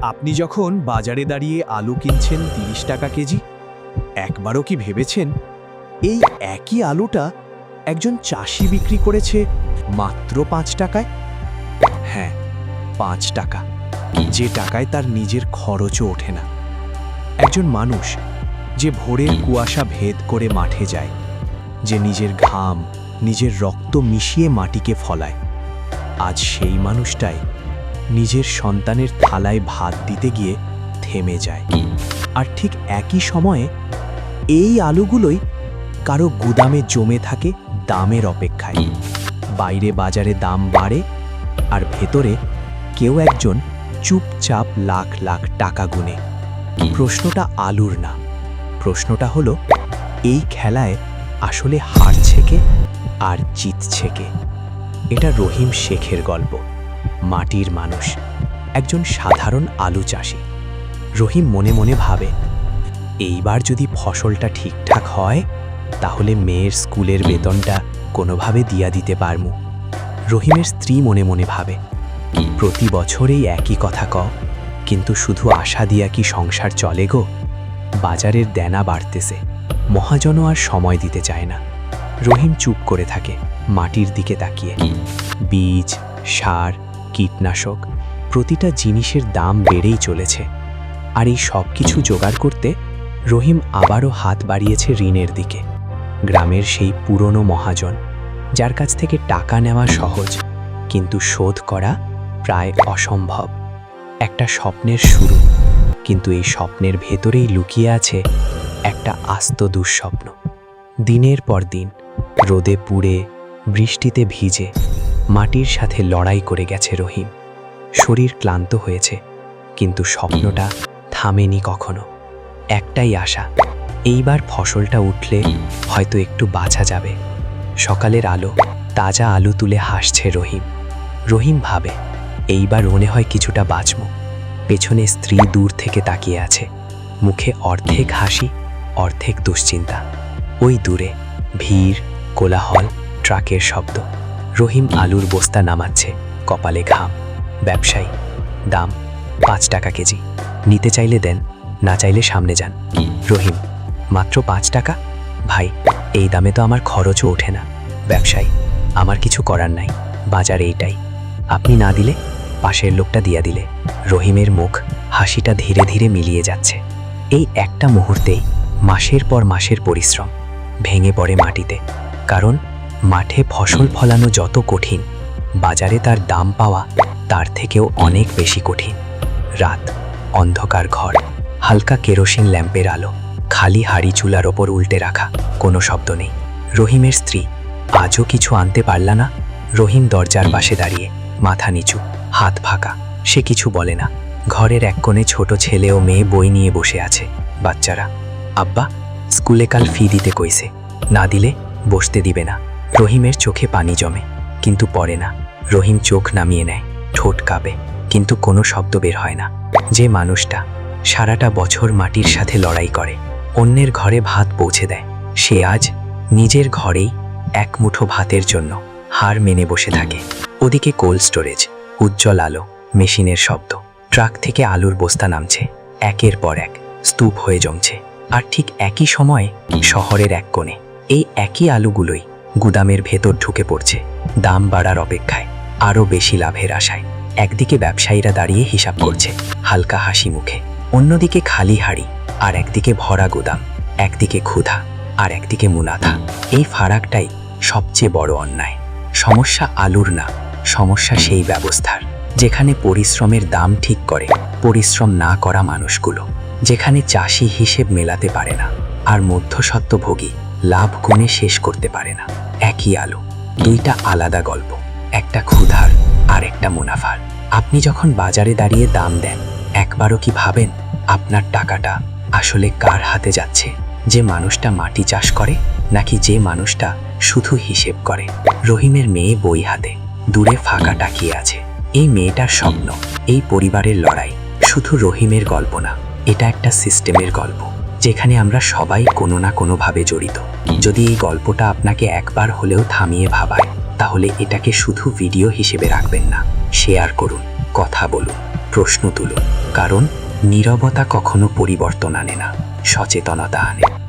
আপনি যখন বাজারে দাঁড়িয়ে আলু কিনছেন ৩০ টাকা কেজি, একবারও কি ভেবেছেন এই একই আলুটা একজন চাষি বিক্রি করেছে মাত্র ৫ টাকায়? হ্যাঁ, ৫ টাকা, যে টাকায় তার নিজের খরচও ওঠে না। একজন মানুষ যে ভোরের কুয়াশা ভেদ করে মাঠে যায়, যে নিজের ঘাম, নিজের রক্ত মিশিয়ে মাটিকে ফলায়, আজ সেই মানুষটাই নিজের সন্তানের থালায় ভাত দিতে গিয়ে থেমে যায়। আর ঠিক একই সময়ে এই আলুগুলোই কারো গুদামে জমে থাকে দামের অপেক্ষায়। বাইরে বাজারে দাম বাড়ে, আর ভেতরে কেউ একজন চুপচাপ লাখ লাখ টাকা গুনে। প্রশ্নটা আলুর না, প্রশ্নটা হলো এই খেলায় আসলে হারছে কে আর জিতছে কে? এটা রহিম শেখের গল্প। মাটির মানুষ, একজন সাধারণ আলু চাষি। রহিম মনে মনে ভাবে, এইবার যদি ফসলটা ঠিকঠাক হয় তাহলে মেয়ের স্কুলের বেতনটা কোনোভাবে দিয়া দিতে পারমু। রহিমের স্ত্রী মনে মনে ভাবে, প্রতি বছরেই একই কথা কও, কিন্তু শুধু আশা দিয়া কি সংসার চলে গো? বাজারের দেনা বাড়তেছে, মহাজনও আর সময় দিতে চায় না। রহিম চুপ করে থাকে, মাটির দিকে তাকিয়ে। বীজ, সার, কীটনাশক, প্রতিটা জিনিসের দাম বেড়েই চলেছে। আর এই সব কিছু জোগাড় করতে রহিম আবারও হাত বাড়িয়েছে ঋণের দিকে। গ্রামের সেই পুরনো মহাজন, যার কাছ থেকে টাকা নেওয়া সহজ কিন্তু শোধ করা প্রায় অসম্ভব। একটা স্বপ্নের শুরু, কিন্তু এই স্বপ্নের ভেতরেই লুকিয়ে আছে একটা আস্ত দুঃস্বপ্ন। দিনের পর দিন রোদে পুড়ে, বৃষ্টিতে ভিজে, মাটির সাথে লড়াই করে গেছে রহিম। শরীর ক্লান্ত হয়েছে, কিন্তু স্বপ্নটা থামেনি কখনো। একটাই আশা, এইবার ফসলটা উঠলে হয়তো একটু বাঁচা যাবে। সকালের আলো, তাজা আলু তুলে হাসছে রহিম। রহিম ভাবে, এইবার মনে হয় কিছুটা বাঁচব। পেছনে স্ত্রী দূর থেকে তাকিয়ে আছে, মুখে অর্ধেক হাসি, অর্ধেক দুশ্চিন্তা। ওই দূরে ভিড়, কোলাহল, ট্রাকের শব্দ। রহিম আলুর বস্তা নামাচ্ছে, কপালে ঘাম। ব্যবসায়ী, দাম ৫ টাকা কেজি, নিতে চাইলে দেন, না চাইলে সামনে যান। রহিম, মাত্র ৫ টাকা? ভাই, এই দামে তো আমার খরচও ওঠে না। ব্যবসায়ী, আমার কিছু করার নাই, বাজার এইটাই। আপনি না দিলে পাশের লোকটা দিয়া দিলে। রহিমের মুখ হাসিটা ধীরে ধীরে মিলিয়ে যাচ্ছে। এই একটা মুহূর্তেই মাসের পর মাসের পরিশ্রম ভেঙে পড়ে মাটিতে। কারণ মাঠে ফসল ফলানো যত কঠিন, বাজারে তার দাম পাওয়া তার থেকেও অনেক বেশি কঠিন। রাত, অন্ধকার ঘর, হালকা কেরোসিন ল্যাম্পের আলো, খালি হাড়ি চুলার ওপর উল্টে রাখা, কোনো শব্দ নেই। রহিমের স্ত্রী, আজও কিছু আনতে পারলা না? রহিম দরজার পাশে দাঁড়িয়ে, মাথা নিচু, হাত ফাঁকা। সে কিছু বলে না। ঘরের এক কোণে ছোট ছেলে ও মেয়ে বই নিয়ে বসে আছে। বাচ্চারা, আব্বা, স্কুলে কাল ফি দিতে কইছে, না দিলে বসতে দিবে না। রহিমের চোখে পানি জমে, কিন্তু পড়ে না। রহিম চোখ নামিয়ে নেয়, ঠোঁট কাঁপে, কিন্তু কোনো শব্দ বের হয় না। যে মানুষটা সারাটা বছর মাটির সাথে লড়াই করে, অন্যের ঘরে ভাত পৌঁছে দেয়, সে আজ নিজের ঘরেই এক মুঠো ভাতের জন্য হার মেনে বসে থাকে। ওদিকে কোল্ড স্টোরেজ, উজ্জ্বল আলো, মেশিনের শব্দ, ট্রাক থেকে আলুর বস্তা নামছে, একের পর এক স্তূপ হয়ে জমছে। আর ঠিক একই সময়ে শহরের এক কোণে এই একই আলুগুলোই গুদামের ভেতর ঢুকে পড়ছে, দাম বাড়ার অপেক্ষায়, আরও বেশি লাভের আশায়। একদিকে ব্যবসায়ীরা দাঁড়িয়ে হিসাব করছে, হালকা হাসি মুখে। অন্যদিকে খালি হাড়ি, আর একদিকে ভরা গুদাম। একদিকে ক্ষুধা, আর একদিকে মুনাফা। এই ফারাকটাই সবচেয়ে বড় অন্যায়। সমস্যা আলুর না, সমস্যা সেই ব্যবস্থার, যেখানে পরিশ্রমের দাম ঠিক করে পরিশ্রম না করা মানুষগুলো, যেখানে চাষি হিসেব মেলাতে পারে না, আর মধ্যস্বত্বভোগী লাভ গুণে শেষ করতে পারে না। একই আলু, দুইটা আলাদা গল্প, একটা ক্ষুধার আর একটা মুনাফার। আপনি যখন বাজারে দাঁড়িয়ে দাম দেন, একবারও কি ভাবেন আপনার টাকাটা আসলে কার হাতে যাচ্ছে? যে মানুষটা মাটি চাষ করে, নাকি যে মানুষটা শুধু হিসেব করে? রহিমের মেয়ে বই হাতে দূরে ফাঁকা তাকিয়ে আছে। এই মেয়েটার স্বপ্ন, এই পরিবারের লড়াই শুধু রহিমের গল্প না, এটা একটা সিস্টেমের গল্প, যেখানে আমরা সবাই কোনো না কোনোভাবে জড়িত। যদি এই গল্পটা আপনাকে একবার হলেও থামিয়ে ভাবায়, তাহলে এটাকে শুধু ভিডিও হিসেবে রাখবেন না, শেয়ার করুন, কথা বলুন, প্রশ্ন তুলুন, কারণ নীরবতা কখনো পরিবর্তন আনে না, সচেতনতা আনে।